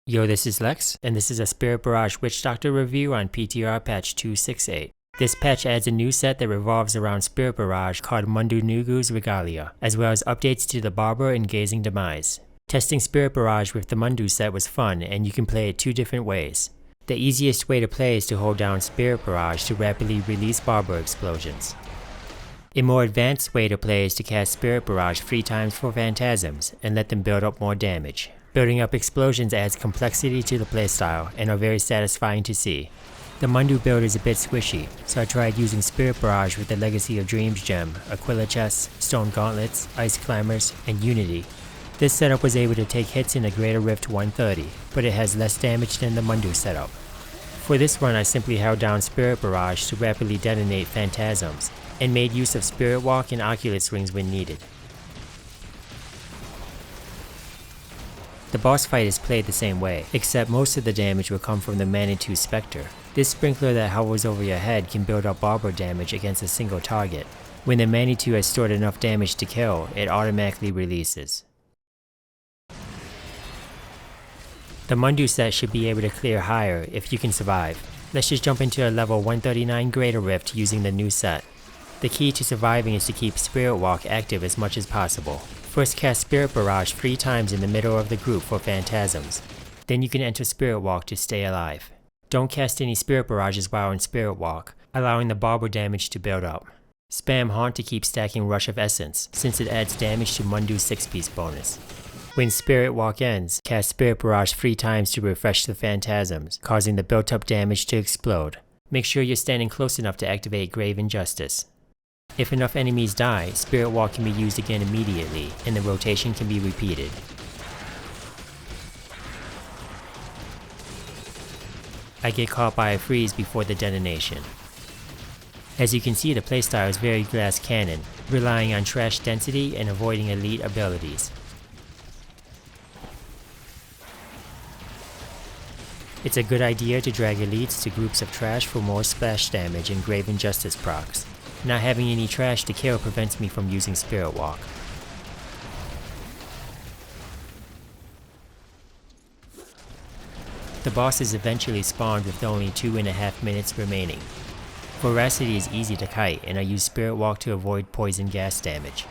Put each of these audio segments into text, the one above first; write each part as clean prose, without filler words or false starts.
Yo, this is Lex, and this is a Spirit Barrage Witch Doctor review on PTR patch 268. This patch adds a new set that revolves around Spirit Barrage called Mundunugu's Regalia, as well as updates to the Barber and Gazing Demise. Testing Spirit Barrage with the Mundu set was fun, and you can play it two different ways. The easiest way to play is to hold down Spirit Barrage to rapidly release Barber explosions. A more advanced way to play is to cast Spirit Barrage 3 times for Phantasms, and let them build up more damage. Building up explosions adds complexity to the playstyle and are very satisfying to see. The Mundu build is a bit squishy, so I tried using Spirit Barrage with the Legacy of Dreams gem, Aquila chests, Stone Gauntlets, Ice Climbers, and Unity. This setup was able to take hits in the Greater Rift 130, but it has less damage than the Mundu setup. For this run I simply held down Spirit Barrage to rapidly detonate Phantasms, and made use of Spirit Walk and Oculus Rings when needed. The boss fight is played the same way, except most of the damage will come from the Manitou Spectre. This sprinkler that hovers over your head can build up Barber damage against a single target. When the Manitou has stored enough damage to kill, it automatically releases. The Mundu set should be able to clear higher if you can survive. Let's just jump into a level 139 Greater Rift using the new set. The key to surviving is to keep Spirit Walk active as much as possible. First cast Spirit Barrage 3 times in the middle of the group for Phantasms. Then you can enter Spirit Walk to stay alive. Don't cast any Spirit Barrages while in Spirit Walk, allowing the Barber damage to build up. Spam Haunt to keep stacking Rush of Essence, since it adds damage to Mundu's 6-piece bonus. When Spirit Walk ends, cast Spirit Barrage 3 times to refresh the Phantasms, causing the built-up damage to explode. Make sure you're standing close enough to activate Grave Injustice. If enough enemies die, Spirit Walk can be used again immediately, and the rotation can be repeated. I get caught by a freeze before the detonation. As you can see, the playstyle is very glass cannon, relying on trash density and avoiding elite abilities. It's a good idea to drag elites to groups of trash for more splash damage and Grave Injustice procs. Not having any trash to kill prevents me from using Spirit Walk. The bosses eventually spawned with only 2.5 minutes remaining. Voracity is easy to kite, and I use Spirit Walk to avoid poison gas damage.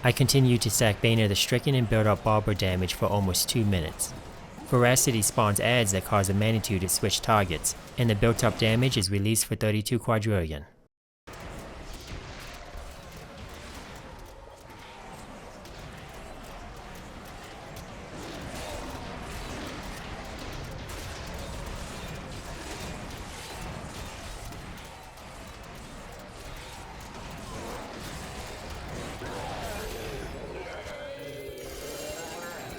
I continue to stack Bane of the Stricken and build up Barber damage for almost 2 minutes. Voracity spawns adds that cause the Manitou to switch targets, and the built-up damage is released for 32 quadrillion.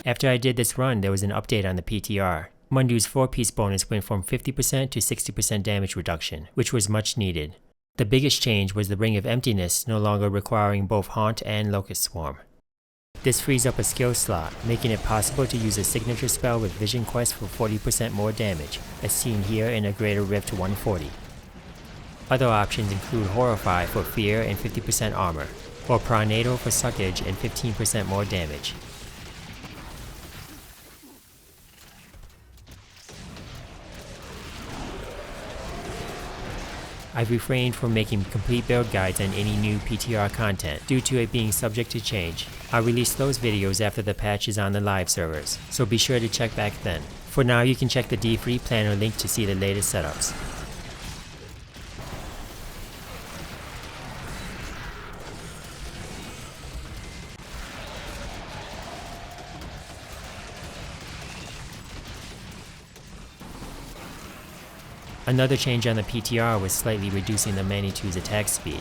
After I did this run, there was an update on the PTR. Mundu's 4-piece bonus went from 50% to 60% damage reduction, which was much needed. The biggest change was the Ring of Emptiness no longer requiring both Haunt and Locust Swarm. This frees up a skill slot, making it possible to use a signature spell with Vision Quest for 40% more damage, as seen here in a Greater Rift 140. Other options include Horrify for fear and 50% armor, or Pronado for suckage and 15% more damage. I've refrained from making complete build guides on any new PTR content due to it being subject to change. I'll release those videos after the patch is on the live servers, so be sure to check back then. For now, you can check the D3 planner link to see the latest setups. Another change on the PTR was slightly reducing the Manitou's attack speed.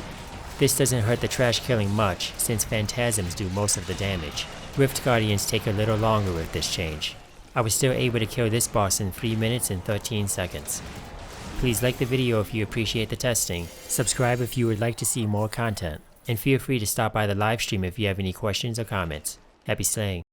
This doesn't hurt the trash killing much, since Phantasms do most of the damage. Rift Guardians take a little longer with this change. I was still able to kill this boss in 3 minutes and 13 seconds. Please like the video if you appreciate the testing, subscribe if you would like to see more content, and feel free to stop by the live stream if you have any questions or comments. Happy slaying.